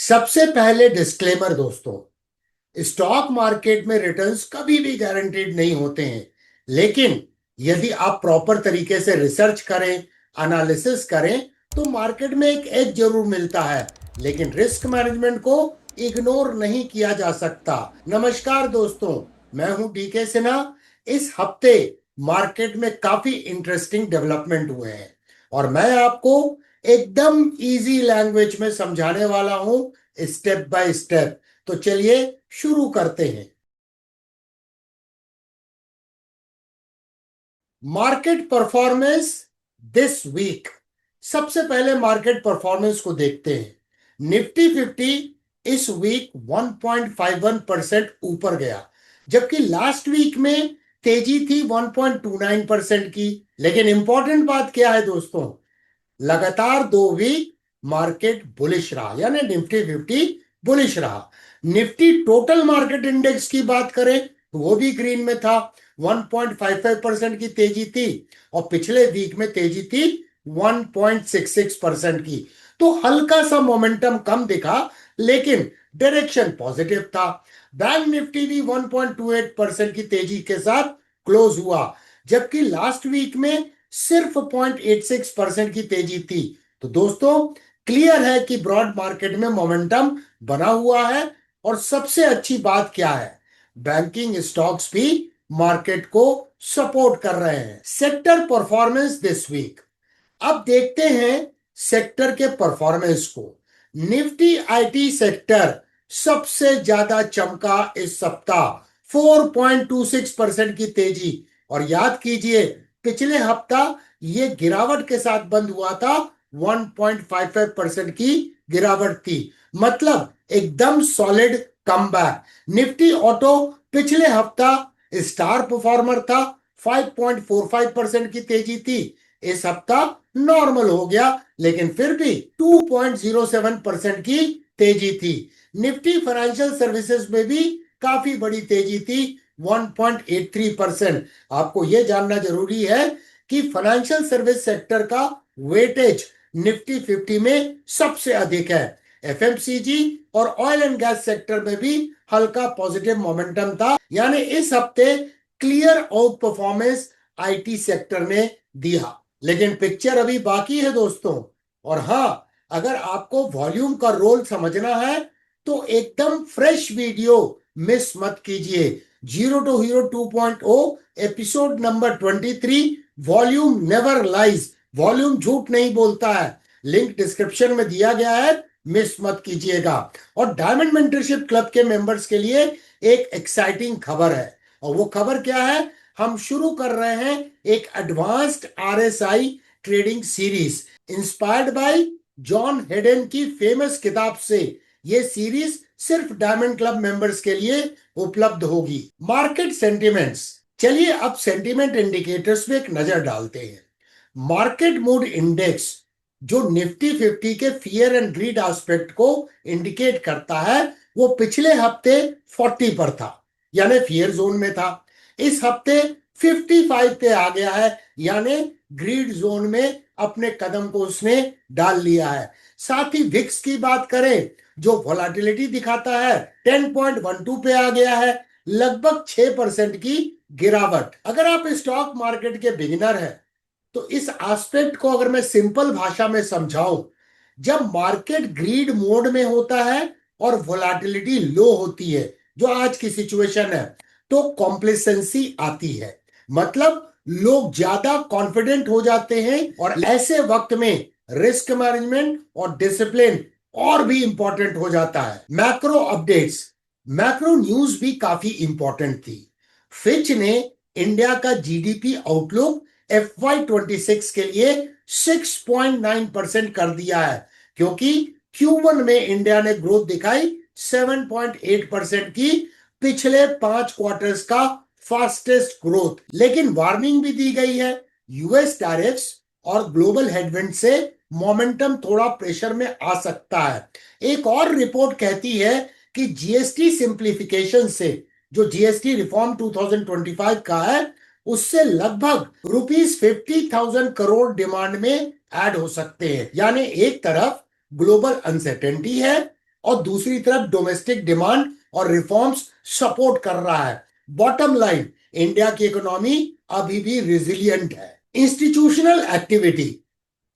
सबसे पहले डिस्क्लेमर दोस्तों, स्टॉक मार्केट में रिटर्न्स कभी भी गारंटीड नहीं होते हैं। लेकिन यदि आप प्रॉपर तरीके से रिसर्च करें, एनालिसिस करें, तो मार्केट में एक एज जरूर मिलता है। लेकिन रिस्क मैनेजमेंट को इग्नोर नहीं किया जा सकता। नमस्कार दोस्तों, मैं हूं डीके सिन्हा। इस हफ्ते मार्केट में काफी इंटरेस्टिंग डेवलपमेंट हुए हैं और मैं आपको एकदम इजी लैंग्वेज में समझाने वाला हूं, स्टेप बाय स्टेप। तो चलिए शुरू करते हैं। Market performance this week. सबसे पहले मार्केट परफॉर्मेंस को देखते हैं। निफ्टी 50 इस वीक 1.51% ऊपर गया, जबकि लास्ट वीक में तेजी थी 1.29% की। लेकिन इंपॉर्टेंट बात क्या है दोस्तों, लगातार 2 वीक मार्केट बुलिश रहा, यानी निफ्टी 50 बुलिश रहा। निफ्टी टोटल मार्केट इंडेक्स की बात करें तो वो भी ग्रीन में था, 1.55% की तेजी थी और पिछले वीक में तेजी थी 1.66% की। तो हल्का सा मोमेंटम कम दिखा, लेकिन डायरेक्शन पॉजिटिव था। बैंक निफ्टी भी 1.28% की तेजी के साथ क्लोज हुआ, जबकि लास्ट वीक में सिर्फ 0.86% की तेजी थी। तो दोस्तों, क्लियर है कि ब्रॉड मार्केट में मोमेंटम बना हुआ है। और सबसे अच्छी बात क्या है, बैंकिंग स्टॉक्स भी मार्केट को सपोर्ट कर रहे हैं। Sector performance this week. अब देखते हैं सेक्टर के परफॉर्मेंस को। निफ्टी आईटी सेक्टर सबसे ज्यादा चमका इस सप्ताह, 4.26% की तेजी। और याद कीजिए, पिछले हफ्ता ये गिरावट के साथ बंद हुआ था, 1.55% की गिरावट थी। मतलब एकदम सॉलिड कमबैक। निफ्टी ऑटो पिछले हफ्ता स्टार परफॉर्मर था, 5.45% की तेजी थी। इस हफ्ता नॉर्मल हो गया, लेकिन फिर भी 2.07% की तेजी थी। निफ्टी फाइनेंशियल सर्विसेज में भी काफी बड़ी तेजी थी, 1.83%। आपको यह जानना जरूरी है कि फाइनेंशियल सर्विस सेक्टर का वेटेज निफ्टी 50 में सबसे अधिक है। एफएमसीजी और ऑयल एंड गैस सेक्टर में भी हल्का पॉजिटिव मोमेंटम था, यानी इस हफ्ते clear out performance IT sector ने दिया। लेकिन पिक्चर अभी बाकी है दोस्तों। और हाँ, अगर आपको वॉल्यूम का रोल समझना है तो एकदम फ्रेश वीडियो मिस मत कीजिए। Zero to hero 2.0 episode number 23, volume never lies. Volume झूठ नहीं बोलता है। लिंक डिस्क्रिप्शन में दिया गया है, मिस मत कीजिएगा। और डायमंड मेंटरशिप क्लब के मेंबर्स के लिए एक एक्साइटिंग खबर है। और वो खबर क्या है, हम शुरू कर रहे हैं एक advanced RSI trading series inspired by John Hayden की फेमस किताब से। ये सीरीज सिर्फ डायमंड क्लब मेंबर्स के लिए उपलब्ध होगी। Market sentiments. चलिए अब सेंटिमेंट इंडिकेटर्स पे एक नजर डालते हैं। मार्केट मूड इंडेक्स, जो निफ्टी 50 के फियर एंड ग्रीड एस्पेक्ट को इंडिकेट करता है, वो पिछले हफ्ते 40 पर था, यानी फियर जोन में था। इस हफ्ते 55 पे आ गया है, यानी ग्रीड जोन में अपने कदम को उसने डाल लिया है। साथ ही विक्स की बात करें, जो वोलाटिलिटी दिखाता है, 10.12 पे आ गया है, लगभग 6% की गिरावट। अगर आप स्टॉक मार्केट के बिगिनर हैं तो इस एस्पेक्ट को अगर मैं सिंपल भाषा में समझाऊं, जब मार्केट ग्रीड मोड में होता है और वोलाटिलिटी लो होती है, जो आज की सिचुएशन है, तो कॉम्प्लेसेंसी आती है। मतलब लोग ज्यादा कॉन्फिडेंट हो जाते हैं और ऐसे वक्त में रिस्क मैनेजमेंट और डिसिप्लिन और भी इंपॉर्टेंट हो जाता है। Macro updates. मैक्रो न्यूज भी काफी इंपॉर्टेंट थी। फिच ने इंडिया का जीडीपी आउटलुक FY26 के लिए 6.9% कर दिया है, क्योंकि Q1 में इंडिया ने ग्रोथ दिखाई 7.8% की, पिछले 5 क्वार्टर्स का फास्टेस्ट ग्रोथ। लेकिन वार्निंग भी दी गई है, यूएस टैरिफ्स और ग्लोबल हेडविंड से मोमेंटम थोड़ा प्रेशर में आ सकता है। एक और रिपोर्ट कहती है कि जीएसटी सिंप्लीफिकेशन से, जो जीएसटी रिफॉर्म 2025 का है, उससे लगभग ₹50,000 डिमांड में ऐड हो सकते हैं। यानी एक तरफ ग्लोबल अनसर्टेनिटी है और दूसरी तरफ डोमेस्टिक डिमांड और रिफॉर्म्स सपोर्ट कर रहा है। बॉटम लाइन, इंडिया की इकोनॉमी अभी भी रिजिलियंट है। इंस्टीट्यूशनल एक्टिविटी,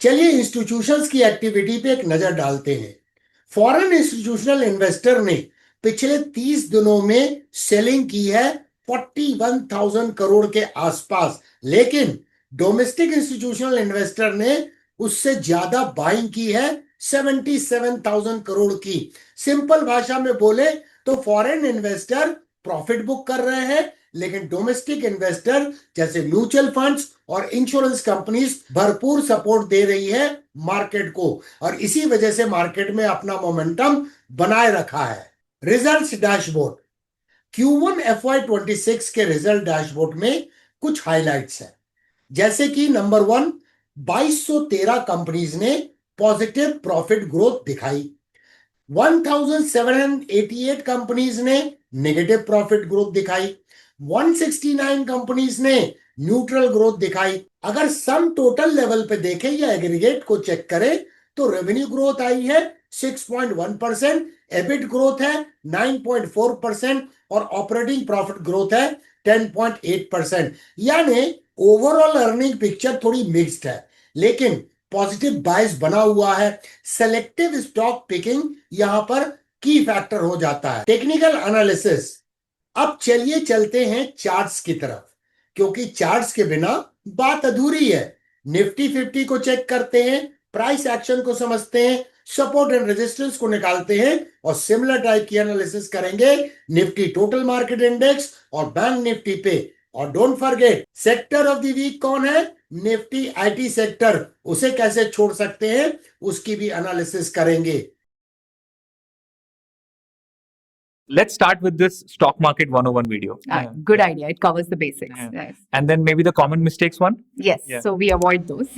चलिए इंस्टीट्यूशंस की एक्टिविटी पे एक नजर डालते हैं। फॉरेन इंस्टीट्यूशनल इन्वेस्टर ने पिछले 30 दिनों में सेलिंग की है 41,000 करोड़ के आसपास, लेकिन डोमेस्टिक इंस्टीट्यूशनल इन्वेस्टर ने उससे ज्यादा बाइंग की है 77,000 करोड़ की। सिंपल भाषा में बोले तो फॉरेन इन्वेस्टर प्रॉफिट बुक कर रहे हैं, लेकिन डोमेस्टिक इन्वेस्टर जैसे म्यूचुअल फंड्स और इंश्योरेंस कंपनीज भरपूर सपोर्ट दे रही है मार्केट को, और इसी वजह से मार्केट में अपना मोमेंटम बनाए रखा है। रिजल्ट्स डैशबोर्ड, Q1 FY26 के रिजल्ट डैशबोर्ड में कुछ हाइलाइट्स है, जैसे कि नंबर 1, 2213 कंपनीज ने पॉजिटिव प्रॉफिट ग्रोथ दिखाई, 1788 कंपनीज ने नेगेटिव प्रॉफिट ग्रोथ दिखाई, 169 कंपनीज ने न्यूट्रल ग्रोथ दिखाई। अगर सम टोटल लेवल पे देखें या एग्रीगेट को चेक करें तो रेवेन्यू ग्रोथ आई है 6.1%, एबिट ग्रोथ है 9.4% और ऑपरेटिंग प्रॉफिट ग्रोथ है 10.8%। यानी ओवरऑल अर्निंग पिक्चर थोड़ी मिक्स्ड है, लेकिन पॉजिटिव बायस बना हुआ है। सेलेक्टिव स्टॉक पिकिंग यहां पर की फैक्टर हो जाता है। टेक्निकल एनालिसिस, अब चलिए चलते हैं चार्ट्स की तरफ, क्योंकि चार्ट्स के बिना बात अधूरी है। निफ्टी 50 को चेक करते हैं, प्राइस एक्शन को समझते हैं, सपोर्ट एंड रेजिस्टेंस को निकालते हैं और सिमिलर टाइप की एनालिसिस करेंगे निफ्टी टोटल मार्केट इंडेक्स और बैंक निफ्टी पे। और don't forget, sector of the week कौन है? निफ्टी आईटी सेक्टर, उसे कैसे छोड़ सकते हैं, उसकी भी एनालिसिस करेंगे। Let's start with this stock market 101 video. Good idea. It covers the basics. Yeah. Yes. And then maybe the common mistakes one. Yes. Yeah. So we avoid those.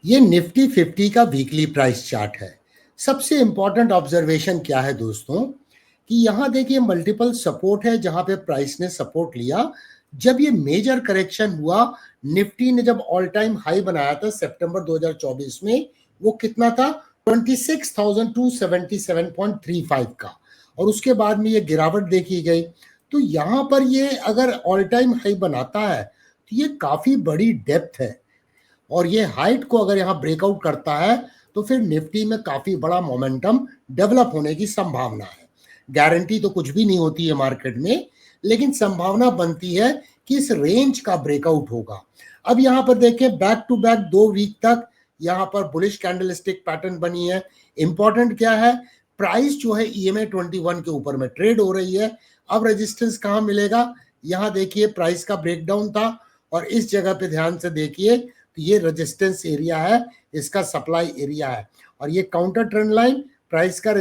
ये Nifty 50 का वीकली प्राइस चार्ट है। सबसे important observation क्या है दोस्तों, कि यहां देखिए मल्टीपल सपोर्ट है जहां पे प्राइस ने सपोर्ट लिया। जब ये मेजर करेक्शन हुआ, निफ्टी ने जब ऑल टाइम हाई बनाया था सितंबर 2024 में, वो कितना था? 26,277.35 का, और उसके बाद में ये गिरावट देखी गई। तो यहां पर ये अगर ऑल टाइम हाई बनाता है तो ये काफी बड़ी डेप्थ है, और ये हाइट को अगर यहाँ ब्रेकआउट करता है तो फिर निफ्टी में काफी बड़ा मोमेंटम डेवलप होने की संभावना है। गारंटी तो कुछ भी नहीं होती है मार्केट में, लेकिन संभावना बनती है कि इस रेंज का ब्रेकआउट होगा। अब यहाँ पर देखें, बैक टू बैक 2 वीक तक यहाँ पर बुलिश कैंडलस्टिक पैटर्न बनी है। इंपॉर्टेंट क्या है, प्राइस जो है EMA 21 के ऊपर में ट्रेड हो रही है। अब रेजिस्टेंस कहाँ मिलेगा? यहाँ देखिए प्राइस का ब्रेकडाउन था, और इस जगह पे ध्यान से देखिए तो ये रेजिस्टेंस एरिया है, इसका सप्लाई एरिया है, और ये काउंटर ट्रेंड लाइन, प्राइस का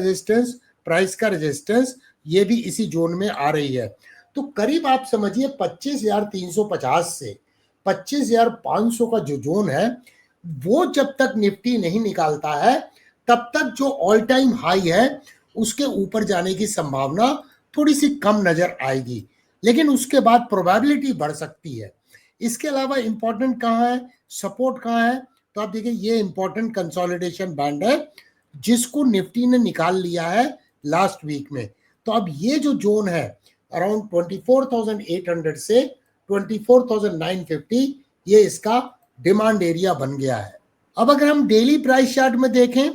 रेजिस्टेंस, ये भी इसी जोन में आ रही है। तो करीब आप समझिए 25,350 से 25,500 का जो जोन है, वो जब तक निफ्टी नहीं निकालता है तब तक जो ऑल टाइम हाई है उसके ऊपर जाने की संभावना थोड़ी सी कम नजर आएगी, लेकिन उसके बाद प्रोबेबिलिटी बढ़ सकती है। इसके अलावा इंपॉर्टेंट कहाँ है, सपोर्ट कहाँ है? तो आप देखिए ये इंपॉर्टेंट कंसोलिडेशन बैंड है जिसको निफ्टी ने निकाल लिया है लास्ट वीक में। तो अब ये जो जोन है अराउंड 24,800 से 24,950, ये इसका डिमांड एरिया बन गया है। अब अगर हम डेली प्राइस चार्ट में देखें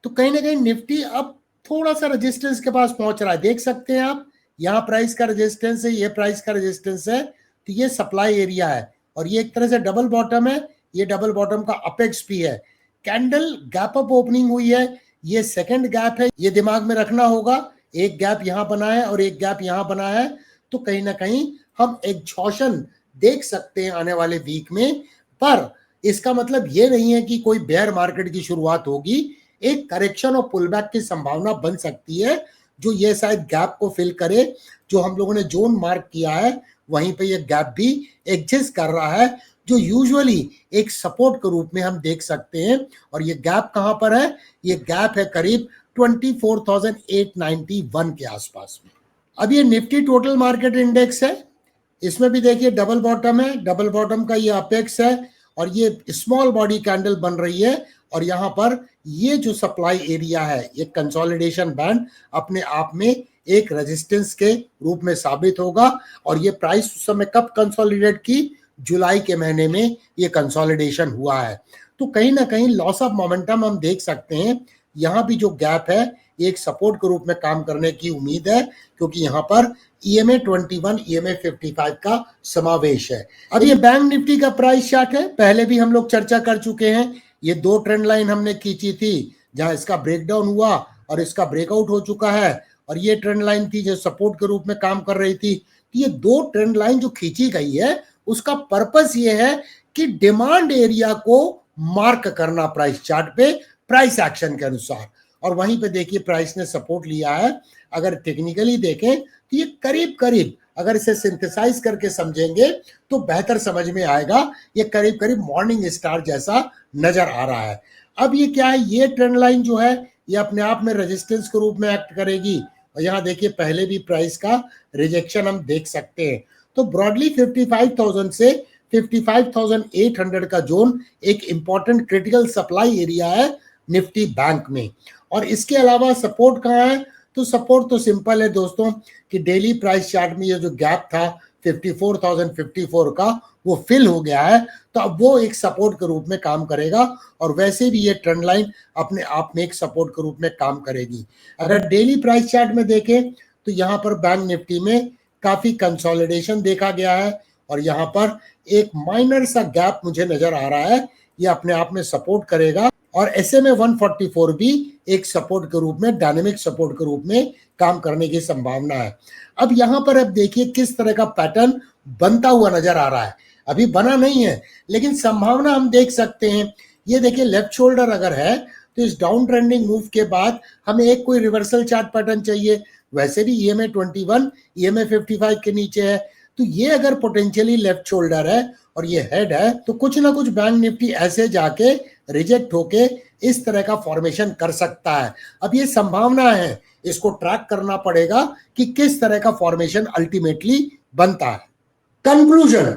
तो कहीं ना कहीं निफ्टी अब थोड़ा सा रेजिस्टेंस के पास पहुंच रहा है। देख सकते हैं आप, यहाँ प्राइस का रेजिस्टेंस है, ये प्राइस का रेजिस्टेंस है, तो ये सप्लाई एरिया है, और ये एक तरह से डबल बॉटम है, ये डबल बॉटम का अपेक्स भी है। कैंडल गैप अप ओपनिंग हुई है, ये सेकंड गैप है, ये दिमाग में रखना होगा। एक गैप यहाँ बना है और एक गैप यहाँ बना है, तो कहीं ना कहीं हम एग्जॉशन देख सकते हैं आने वाले वीक में। पर इसका मतलब ये नहीं है कि कोई बेयर मार्केट की शुरुआत होगी। एक करेक्शन और पुलबैक की संभावना बन सकती है, जो ये शायद गैप को फिल करे। जो हम लोगों ने जोन मार्क किया है वहीं पे ये गैप भी एग्जिस्ट कर रहा है, जो यूजुअली एक सपोर्ट के रूप में हम देख सकते हैं। और ये गैप कहां पर है? ये गैप है करीब 24,891 के आसपास में। अब ये निफ्टी टोटल मार्केट इंडेक्स है, इसमें भी देखिए डबल बॉटम है, डबल बॉटम का ये अपेक्स है और ये स्मॉल बॉडी कैंडल बन रही है और यहां पर ये जो सप्लाई एरिया है, ये कंसोलिडेशन बैंड अपने आप में एक रेजिस्टेंस के रूप में साबित होगा। और ये प्राइस उस समय कब कंसोलिडेट की? जुलाई के महीने में ये कंसोलिडेशन हुआ है। तो कहीं ना कहीं लॉस ऑफ मोमेंटम हम देख सकते हैं। यहां भी जो गैप है ये एक सपोर्ट के रूप में काम करने की उम्मीद है, क्योंकि यहां पर EMA 21, EMA 55 का समावेश है। अब ये बैंक निफ्टी का प्राइस चार्ट है, पहले भी हम लोग चर्चा कर चुके हैं। ये दो ट्रेंड लाइन हमने खींची थी, जहां इसका ब्रेकडाउन हुआ और इसका ब्रेकआउट हो चुका है, और ये ट्रेंड लाइन थी जो सपोर्ट के रूप में काम कर रही थी। ये दो ट्रेंड लाइन जो खींची गई है उसका पर्पस ये है कि डिमांड एरिया को मार्क करना प्राइस चार्ट पे प्राइस एक्शन के अनुसार। और वहीं पे देखिए प्राइस ने सपोर्ट लिया है। अगर टेक्निकली देखें तो ये करीब करीब, अगर इसे सिंथेसाइज करके समझेंगे तो बेहतर समझ में आएगा, ये करीब करीब मॉर्निंग स्टार जैसा नजर आ रहा है। अब ये क्या है, ये ट्रेंड लाइन जो है ये अपने आप में रेजिस्टेंस के रूप में एक्ट करेगी। और यहाँ देखिए पहले भी प्राइस का रिजेक्शन हम देख सकते हैं। तो ब्रॉडली 55,000 से 55,800 का जोन एक इंपॉर्टेंट क्रिटिकल सप्लाई एरिया है निफ्टी बैंक में। और इसके अलावा सपोर्ट कहाँ है? तो सपोर्ट तो सिंपल है दोस्तों, कि डेली प्राइस चार्ट में ये जो गैप था 54,054 का, वो फिल हो गया है। तो अब वो एक सपोर्ट के रूप में काम करेगा, और वैसे भी ये ट्रेंड लाइन अपने आप में एक सपोर्ट के रूप में काम करेगी। अगर डेली प्राइस चार्ट में देखें तो यहाँ पर बैंक निफ्टी में काफी कंसोलिडेशन देखा गया है, और यहाँ पर एक माइनर सा गैप मुझे नजर आ रहा है, ये अपने आप में सपोर्ट करेगा। और SMA 144 भी एक सपोर्ट के रूप में, डायनेमिक सपोर्ट के रूप में काम करने की संभावना है। अब यहाँ पर अब देखिए किस तरह का पैटर्न बनता हुआ नजर आ रहा है। अभी बना नहीं है लेकिन संभावना हम देख सकते हैं। ये देखिए लेफ्ट शोल्डर अगर है तो इस डाउन ट्रेंडिंग मूव के बाद हमें एक कोई रिवर्सल चार्ट पैटर्न चाहिए। वैसे भी EMA 21, EMA 55 के नीचे है, तो ये अगर पोटेंशियली लेफ्ट शोल्डर है और ये हेड है, तो कुछ ना कुछ बैंक निफ्टी ऐसे जाके रिजेक्ट होके इस तरह का फॉर्मेशन कर सकता है। अब ये संभावना है, इसको ट्रैक करना पड़ेगा कि किस तरह का फॉर्मेशन अल्टीमेटली बनता है। कंक्लूजन,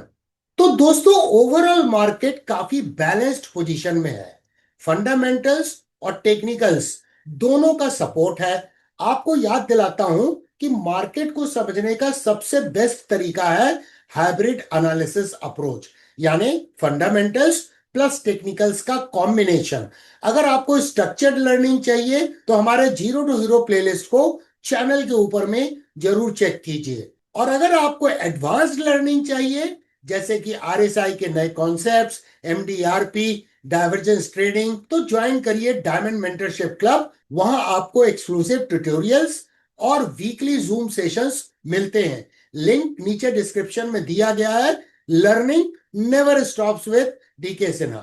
तो दोस्तों ओवरऑल मार्केट काफी बैलेंस्ड पोजीशन में है। फंडामेंटल्स और टेक्निकल्स दोनों का सपोर्ट है। आपको याद दिलाता हूं कि मार्केट को समझने का सबसे बेस्ट तरीका है हाइब्रिड एनालिसिस अप्रोच, यानी फंडामेंटल्स प्लस टेक्निकल्स का कॉम्बिनेशन। अगर आपको स्ट्रक्चर्ड लर्निंग चाहिए तो हमारे जीरो टू हीरो प्लेलिस्ट को चैनल के ऊपर में जरूर चेक कीजिए। और अगर आपको एडवांस्ड लर्निंग चाहिए, जैसे कि RSI के नए कॉन्सेप्ट्स, MDRP, डाइवर्जेंस ट्रेडिंग, तो ज्वाइन करिए डायमंड मेंटरशिप क्लब। वहां आपको एक्सक्लूसिव ट्यूटोरियल्स और वीकली जूम सेशंस मिलते हैं। लिंक नीचे डिस्क्रिप्शन में दिया गया है। Learning never stops with DK Sinha.